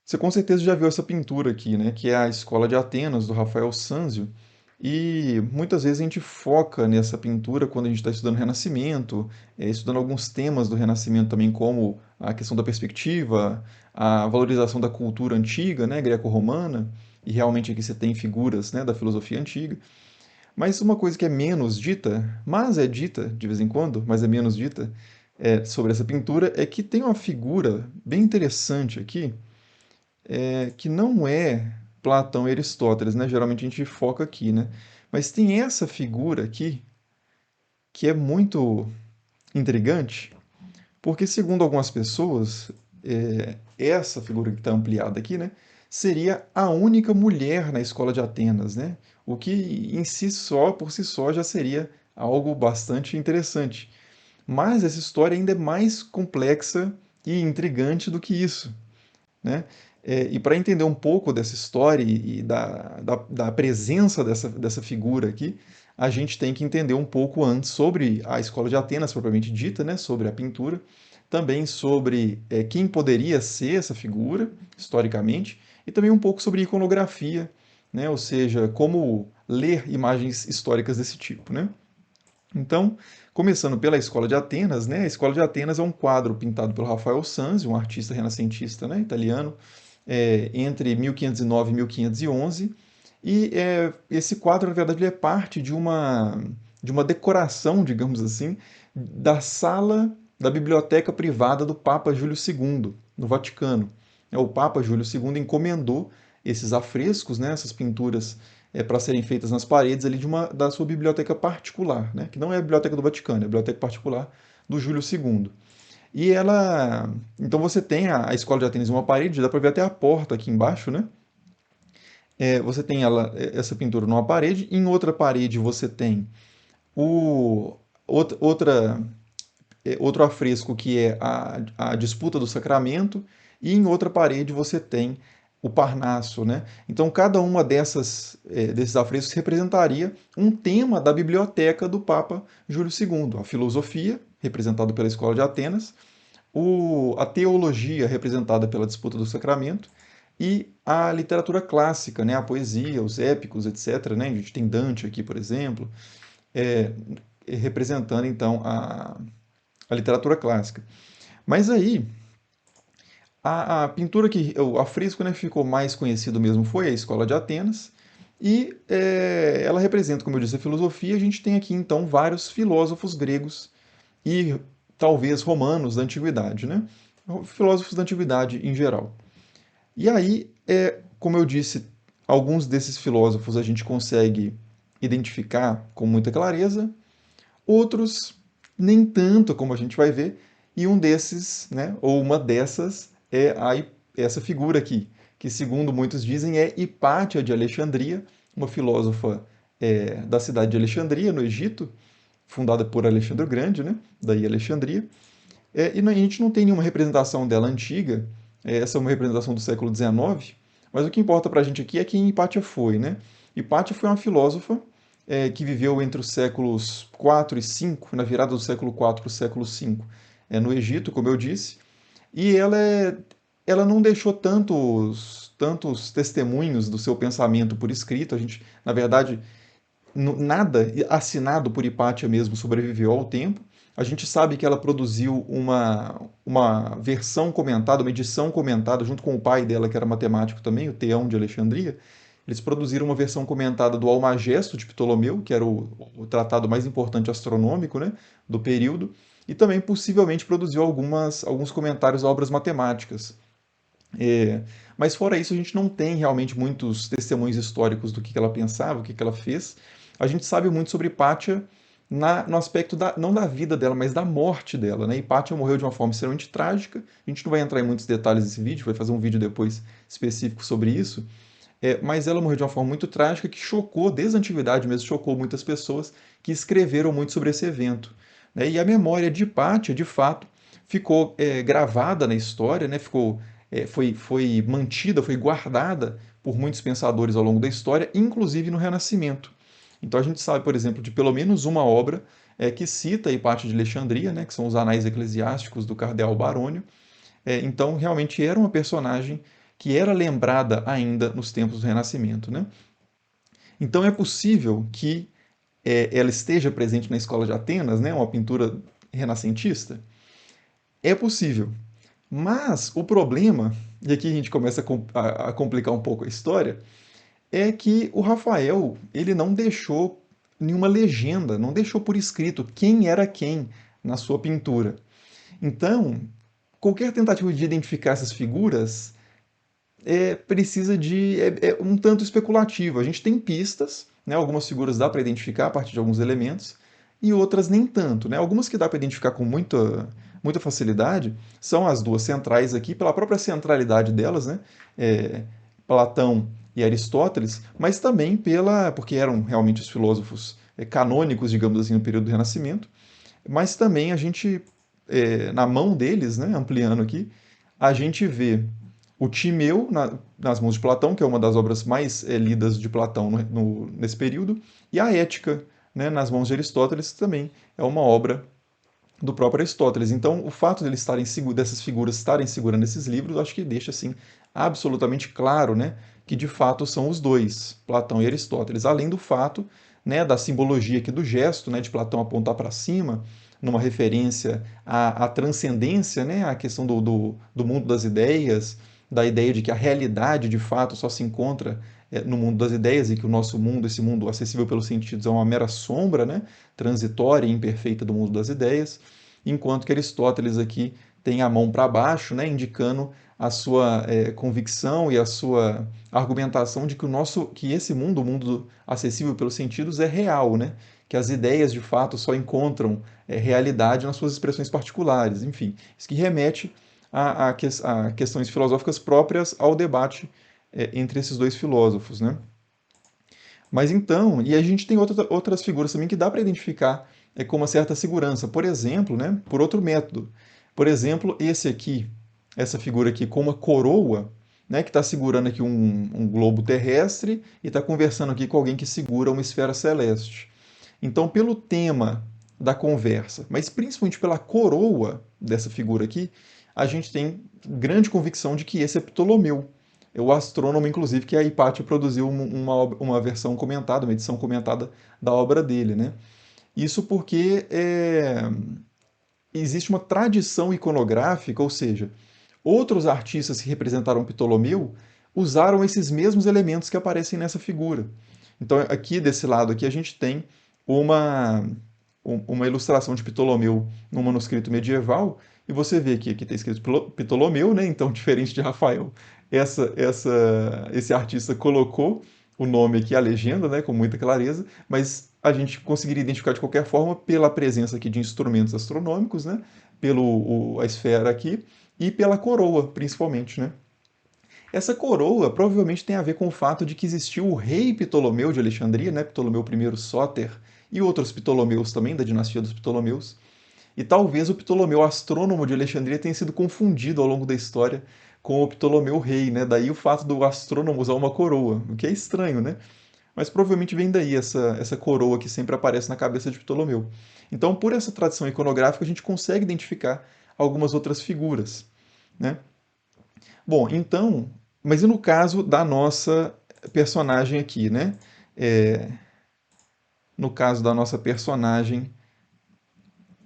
Você com certeza já viu essa pintura aqui, né? Que é a Escola de Atenas, do Rafael Sanzio. E muitas vezes a gente foca nessa pintura quando a gente está estudando Renascimento, estudando alguns temas do Renascimento também, como a questão da perspectiva, a valorização da cultura antiga, né, greco-romana, e realmente aqui você tem figuras, né, da filosofia antiga. Mas uma coisa que é menos dita, mas é dita de vez em quando, mas é menos dita, sobre essa pintura, é que tem uma figura bem interessante aqui, que não é Platão e Aristóteles, né? Geralmente a gente foca aqui, né? Mas tem essa figura aqui que é muito intrigante, porque segundo algumas pessoas, essa figura que está ampliada aqui, né, seria a única mulher na escola de Atenas, né? O que em si só, por si só, já seria algo bastante interessante. Mas essa história ainda é mais complexa e intrigante do que isso, né? E para entender um pouco dessa história e da presença dessa figura aqui, a gente tem que entender um pouco antes sobre a escola de Atenas propriamente dita, né? Sobre a pintura, também sobre quem poderia ser essa figura, historicamente, e também um pouco sobre iconografia, né? Ou seja, como ler imagens históricas desse tipo, né? Então, começando pela Escola de Atenas, né? A Escola de Atenas é um quadro pintado pelo Rafael Sanzio, um artista renascentista, né, italiano, entre 1509 e 1511. Esse quadro, na verdade, ele é parte de uma decoração, digamos assim, da sala da biblioteca privada do Papa Júlio II, no Vaticano. O Papa Júlio II encomendou esses afrescos, né, essas pinturas para serem feitas nas paredes ali da sua biblioteca particular, né, que não é a biblioteca do Vaticano, é a biblioteca particular do Júlio II. E ela. Então você tem a escola de Atenas em uma parede, dá para ver até a porta aqui embaixo, né? Você tem essa pintura numa parede, em outra parede você tem o, outra, outra, outro afresco que é a disputa do sacramento, e em outra parede você tem o Parnaso, né? Então cada uma desses afrescos representaria um tema da biblioteca do Papa Júlio II, a filosofia, representado pela Escola de Atenas, a teologia representada pela disputa do sacramento e a literatura clássica, né, a poesia, os épicos, etc. Né? A gente tem Dante aqui, por exemplo, é, representando então a literatura clássica. Mas aí, a pintura que, o afresco, né, ficou mais conhecido mesmo foi a Escola de Atenas, e ela representa, como eu disse, a filosofia. A gente tem aqui então vários filósofos gregos e talvez romanos da antiguidade, né? Filósofos da antiguidade em geral. E aí, como eu disse, alguns desses filósofos a gente consegue identificar com muita clareza, outros nem tanto, como a gente vai ver, e um desses, né, ou uma dessas, essa figura aqui, que segundo muitos dizem é Hipátia de Alexandria, uma filósofa da cidade de Alexandria, no Egito, fundada por Alexandre o Grande, né, daí Alexandria. E a gente não tem nenhuma representação dela antiga, essa é uma representação do século XIX, mas o que importa para a gente aqui é quem Hipátia foi, né? Hipátia foi uma filósofa que viveu entre os séculos 4 e 5, na virada do século 4 para o século 5, no Egito, como eu disse, e ela não deixou tantos testemunhos do seu pensamento por escrito. A gente, na verdade, nada assinado por Hipátia mesmo sobreviveu ao tempo. A gente sabe que ela produziu uma versão comentada, uma edição comentada, junto com o pai dela, que era matemático também, o Teão de Alexandria. Eles produziram uma versão comentada do Almagesto de Ptolomeu, que era o tratado mais importante astronômico, né, do período, e também possivelmente produziu alguns comentários a obras matemáticas. É, mas fora isso, a gente não tem realmente muitos testemunhos históricos do que ela pensava, o que ela fez. A gente sabe muito sobre Hipátia no aspecto não da vida dela, mas da morte dela, né? Hipátia morreu de uma forma extremamente trágica. A gente não vai entrar em muitos detalhes nesse vídeo, vai fazer um vídeo depois específico sobre isso. Mas ela morreu de uma forma muito trágica que chocou, desde a antiguidade mesmo, chocou muitas pessoas que escreveram muito sobre esse evento, né? E a memória de Hipátia, de fato, ficou gravada na história, né? Foi mantida, foi guardada por muitos pensadores ao longo da história, inclusive no Renascimento. Então a gente sabe, por exemplo, de pelo menos uma obra que cita Hipátia de Alexandria, né? Que são os Anais Eclesiásticos do Cardeal Barônio. Então realmente era uma personagem que era lembrada ainda nos tempos do Renascimento, né? Então é possível que ela esteja presente na escola de Atenas, né? Uma pintura renascentista. É possível. Mas o problema, e aqui a gente começa a complicar um pouco a história, é que o Rafael, ele não deixou nenhuma legenda, não deixou por escrito quem era quem na sua pintura. Então, qualquer tentativa de identificar essas figuras precisa de é um tanto especulativo. A gente tem pistas, né? Algumas figuras dá para identificar a partir de alguns elementos e outras nem tanto, né? Algumas que dá para identificar com muita facilidade são as duas centrais aqui pela própria centralidade delas, né? É, Platão e Aristóteles, mas também porque eram realmente os filósofos canônicos, digamos assim, no período do Renascimento. Mas também a gente na mão deles, né? Ampliando aqui, a gente vê o Timeu nas mãos de Platão, que é uma das obras mais lidas de Platão nesse período, e a Ética, né, nas mãos de Aristóteles, também é uma obra do próprio Aristóteles. Então, o fato dessas figuras estarem segurando esses livros, eu acho que deixa assim absolutamente claro, né, que de fato são os dois, Platão e Aristóteles. Além do fato, né, da simbologia aqui do gesto, né, de Platão apontar para cima, numa referência à transcendência, né, à questão do mundo das ideias, da ideia de que a realidade de fato só se encontra no mundo das ideias e que o nosso mundo, esse mundo acessível pelos sentidos, é uma mera sombra, né, transitória e imperfeita do mundo das ideias, enquanto que Aristóteles aqui tem a mão para baixo, né, indicando a sua convicção e a sua argumentação de que que esse mundo, o mundo acessível pelos sentidos, é real, né, que as ideias de fato só encontram realidade nas suas expressões particulares, enfim, isso que remete a questões filosóficas próprias ao debate entre esses dois filósofos, né? Mas então, e a gente tem outras figuras também que dá para identificar com uma certa segurança. Por exemplo, né, por outro método. Por exemplo, essa figura aqui com uma coroa, né, que está segurando aqui um globo terrestre e está conversando aqui com alguém que segura uma esfera celeste. Então, pelo tema da conversa, mas principalmente pela coroa dessa figura aqui, a gente tem grande convicção de que esse é Ptolomeu. É o astrônomo, inclusive, que a Hipátia produziu uma versão comentada, uma edição comentada da obra dele, né? Isso porque existe uma tradição iconográfica, ou seja, outros artistas que representaram Ptolomeu usaram esses mesmos elementos que aparecem nessa figura. Então, aqui desse lado aqui a gente tem uma uma ilustração de Ptolomeu num manuscrito medieval, e você vê que aqui está escrito Ptolomeu, né? Então, diferente de Rafael, esse artista colocou o nome aqui, a legenda, né, com muita clareza, mas a gente conseguiria identificar de qualquer forma pela presença aqui de instrumentos astronômicos, né, a esfera aqui, e pela coroa, principalmente, né? Essa coroa provavelmente tem a ver com o fato de que existiu o rei Ptolomeu de Alexandria, né, Ptolomeu I Sóter, e outros Ptolomeus também, da dinastia dos Ptolomeus. E talvez o Ptolomeu astrônomo de Alexandria tenha sido confundido ao longo da história com o Ptolomeu rei, né? Daí o fato do astrônomo usar uma coroa, o que é estranho, né? Mas provavelmente vem daí essa coroa que sempre aparece na cabeça de Ptolomeu. Então, por essa tradição iconográfica, a gente consegue identificar algumas outras figuras, né? Bom, então, mas e no caso da nossa personagem aqui, né? É, no caso da nossa personagem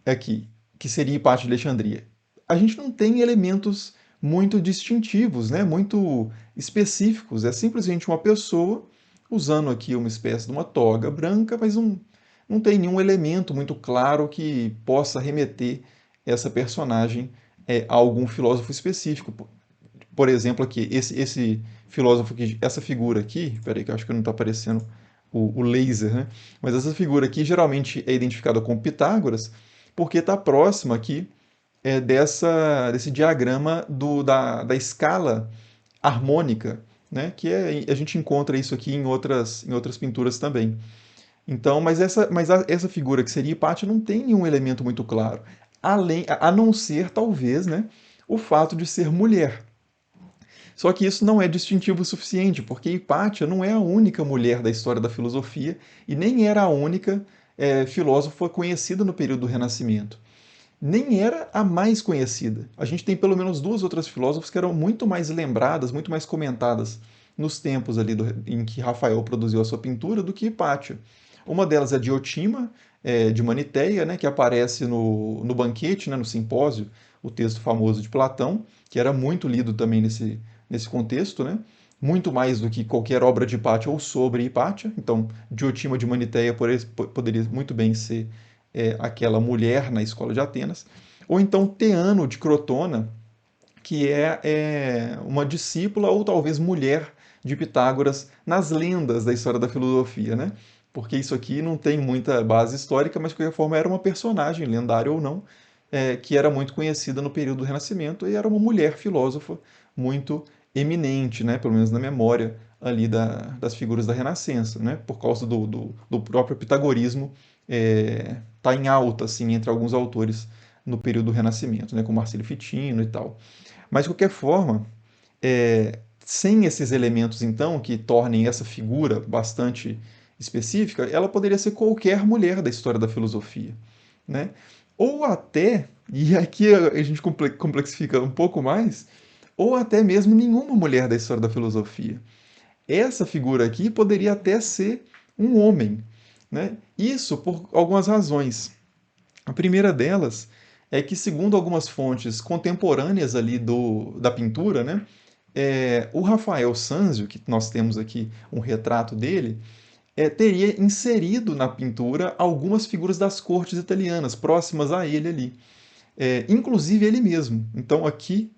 aqui, que seria Hipátia de Alexandria. A gente não tem elementos muito distintivos, né? Muito específicos. É simplesmente uma pessoa usando aqui uma espécie de uma toga branca, mas não tem nenhum elemento muito claro que possa remeter essa personagem a algum filósofo específico. Por exemplo, aqui, esse filósofo aqui, essa figura aqui, peraí que eu acho que não está aparecendo o laser, né? Mas essa figura aqui geralmente é identificada com Pitágoras, porque está próxima aqui desse diagrama da escala harmônica, né? Que a gente encontra isso aqui em outras pinturas também. Então, essa figura que seria Hipátia não tem nenhum elemento muito claro, a não ser, talvez, né, o fato de ser mulher. Só que isso não é distintivo o suficiente, porque Hipátia não é a única mulher da história da filosofia e nem era a única filósofa conhecida no período do Renascimento. nem era a mais conhecida. A gente tem pelo menos duas outras filósofas que eram muito mais lembradas, muito mais comentadas nos tempos ali em que Rafael produziu a sua pintura do que Hipátia. Uma delas é Diotima, de Maniteia, né, que aparece no banquete, né, no simpósio, o texto famoso de Platão, que era muito lido também nesse contexto, né? Muito mais do que qualquer obra de Hipátia ou sobre Hipátia. Então, Diotima de Maniteia poderia muito bem ser aquela mulher na escola de Atenas. Ou então Teano de Crotona, que é uma discípula ou talvez mulher de Pitágoras nas lendas da história da filosofia, né? Porque isso aqui não tem muita base histórica, mas de qualquer forma era uma personagem, lendária ou não, que era muito conhecida no período do Renascimento e era uma mulher filósofa muito eminente, né? Pelo menos na memória ali das figuras da Renascença, né? Por causa do próprio pitagorismo tá em alta assim entre alguns autores no período do Renascimento, né? Como Marcelo Fitino e tal. Mas, de qualquer forma, sem esses elementos, então, que tornem essa figura bastante específica, ela poderia ser qualquer mulher da história da filosofia, né? Ou até, e aqui a gente complexifica um pouco mais, ou até mesmo nenhuma mulher da história da filosofia. Essa figura aqui poderia até ser um homem, né? Isso por algumas razões. A primeira delas é que, segundo algumas fontes contemporâneas ali da pintura, né, o Rafael Sanzio, que nós temos aqui um retrato dele, teria inserido na pintura algumas figuras das cortes italianas, próximas a ele ali. Inclusive ele mesmo. Então aqui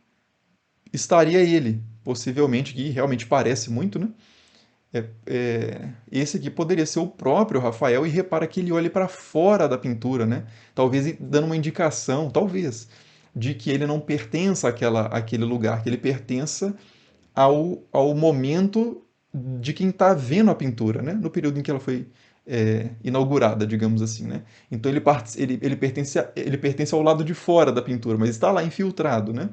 estaria ele, possivelmente, que realmente parece muito, né? Esse aqui poderia ser o próprio Rafael, e repara que ele olha para fora da pintura, né? Talvez dando uma indicação, talvez, de que ele não pertença àquele lugar, que ele pertença ao momento de quem está vendo a pintura, né? No período em que ela foi inaugurada, digamos assim, né? Então ele pertence ao lado de fora da pintura, mas está lá infiltrado, né?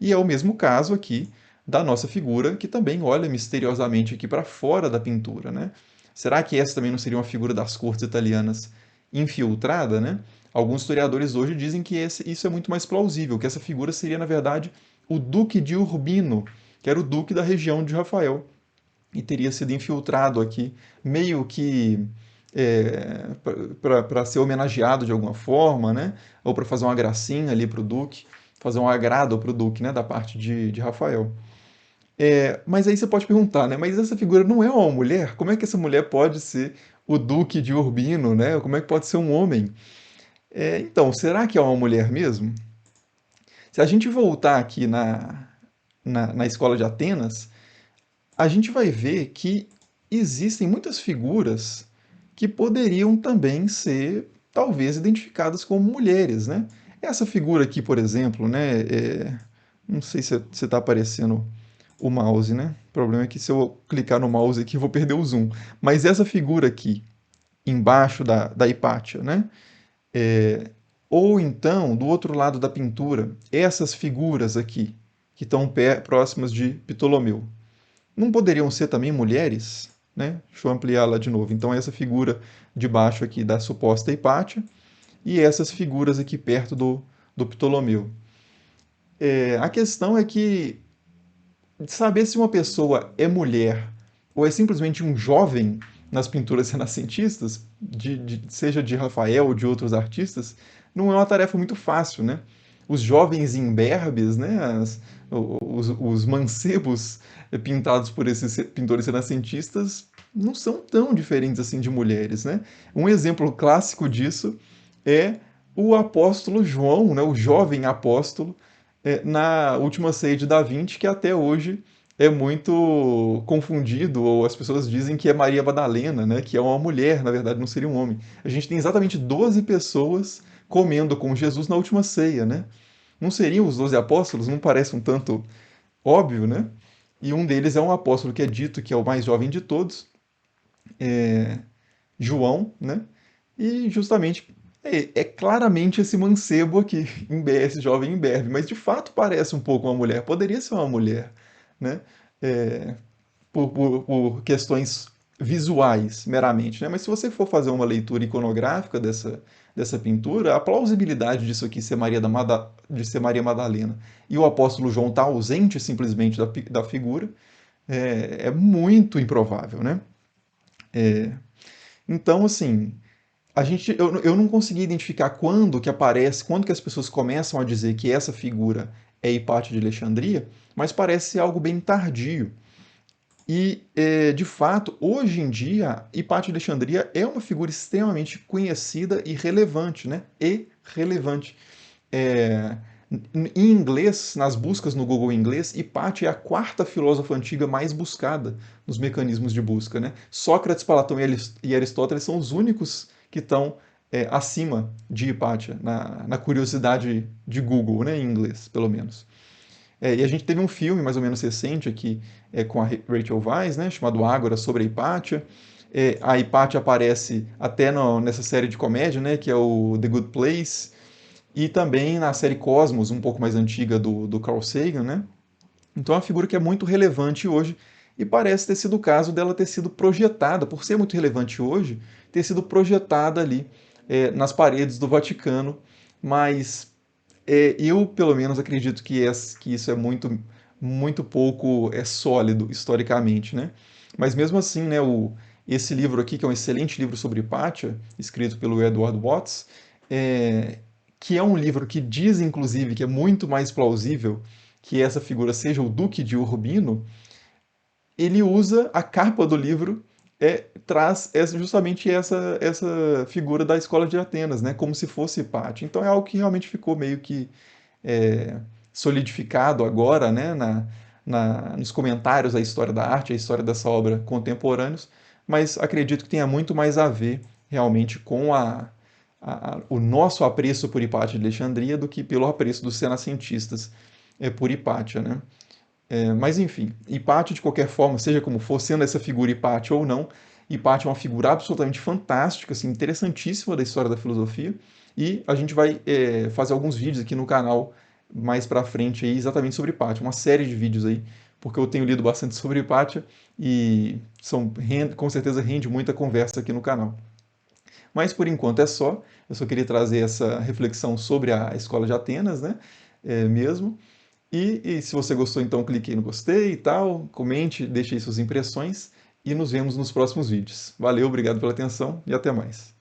E é o mesmo caso aqui da nossa figura, que também olha misteriosamente aqui para fora da pintura, né? Será que essa também não seria uma figura das cortes italianas infiltrada, né? Alguns historiadores hoje dizem que isso é muito mais plausível, que essa figura seria, na verdade, o Duque de Urbino, que era o duque da região de Rafael, e teria sido infiltrado aqui, meio que para ser homenageado de alguma forma, né? Ou para fazer uma gracinha ali para o duque, fazer um agrado para o duque, né? Da parte de Rafael. Mas aí você pode perguntar, né? Mas essa figura não é uma mulher? Como é que essa mulher pode ser o duque de Urbino, né? Como é que pode ser um homem? Então, será que é uma mulher mesmo? Se a gente voltar aqui na escola de Atenas, a gente vai ver que existem muitas figuras que poderiam também ser, talvez, identificadas como mulheres, né? Essa figura aqui, por exemplo, né? Não sei se está aparecendo o mouse, né? O problema é que se eu clicar no mouse aqui, eu vou perder o zoom. Mas essa figura aqui, embaixo da Hipátia, né? É, ou então, do outro lado da pintura, essas figuras aqui, que estão próximas de Ptolomeu. Não poderiam ser também mulheres? Né? Deixa eu ampliá-la de novo. Então, essa figura de baixo aqui da suposta Hipátia e essas figuras aqui perto do Ptolomeu. A questão é que saber se uma pessoa é mulher ou é simplesmente um jovem nas pinturas renascentistas, seja de Rafael ou de outros artistas, não é uma tarefa muito fácil, né? Os jovens imberbes, né? Os mancebos pintados por esses pintores renascentistas não são tão diferentes assim de mulheres, né? Um exemplo clássico disso é o apóstolo João, né? O jovem apóstolo, na Última Ceia de Da Vinci, que até hoje é muito confundido, ou as pessoas dizem que é Maria Madalena, né, que é uma mulher, na verdade não seria um homem. A gente tem exatamente 12 pessoas comendo com Jesus na Última Ceia, né? Não seriam os 12 apóstolos? Não parece um tanto óbvio, né? E um deles é um apóstolo que é dito que é o mais jovem de todos, João, né? E justamente é claramente esse mancebo aqui, esse jovem imberbe, mas de fato parece um pouco uma mulher, poderia ser uma mulher, né? É, por questões visuais meramente, né? Mas se você for fazer uma leitura iconográfica dessa pintura, a plausibilidade disso aqui ser de ser Maria Madalena e o apóstolo João estar ausente simplesmente da figura é muito improvável, né? Então, assim, eu não consegui identificar quando que aparece, quando que as pessoas começam a dizer que essa figura é Hipátia de Alexandria, mas parece ser algo bem tardio. E, de fato, hoje em dia, Hipátia de Alexandria é uma figura extremamente conhecida e relevante, né? E relevante. É, em inglês, nas buscas no Google em inglês, Hipátia é a quarta filósofa antiga mais buscada nos mecanismos de busca, né? Sócrates, Platão e Aristóteles são os únicos que estão acima de Hipátia, na curiosidade de Google, né? Em inglês, pelo menos. E a gente teve um filme mais ou menos recente aqui com a Rachel Weisz, né, chamado Ágora, sobre a Hipátia. A Hipátia aparece até nessa série de comédia, né, que é o The Good Place, e também na série Cosmos, um pouco mais antiga do Carl Sagan, né? Então é uma figura que é muito relevante hoje e parece ter sido o caso dela ter sido projetada, por ser muito relevante hoje, ter sido projetada ali nas paredes do Vaticano, mas eu, pelo menos, acredito que isso é muito pouco sólido historicamente, né? Mas mesmo assim, né, esse livro aqui, que é um excelente livro sobre Hipátia, escrito pelo Edward Watts, é, que é um livro que diz, inclusive, que é muito mais plausível que essa figura seja o Duque de Urbino, ele usa a capa do livro, traz justamente essa figura da escola de Atenas, né? Como se fosse Hipátia. Então é algo que realmente ficou meio que é, solidificado agora, né? Nos comentários da história da arte, a história dessa obra contemporâneos, mas acredito que tenha muito mais a ver realmente com o nosso apreço por Hipátia de Alexandria do que pelo apreço dos renascentistas por Hipátia, né? Mas enfim, Hipátio, de qualquer forma, seja como for, sendo essa figura Hipátio ou não, Hipátio é uma figura absolutamente fantástica, assim, interessantíssima da história da filosofia, e a gente vai fazer alguns vídeos aqui no canal mais pra frente aí, exatamente sobre Hipátio, uma série de vídeos aí, porque eu tenho lido bastante sobre Hipátio e com certeza rende muita conversa aqui no canal. Mas por enquanto é só, eu só queria trazer essa reflexão sobre a escola de Atenas, né, mesmo. E se você gostou, então clique aí no gostei e tal, comente, deixe aí suas impressões e nos vemos nos próximos vídeos. Valeu, obrigado pela atenção e até mais.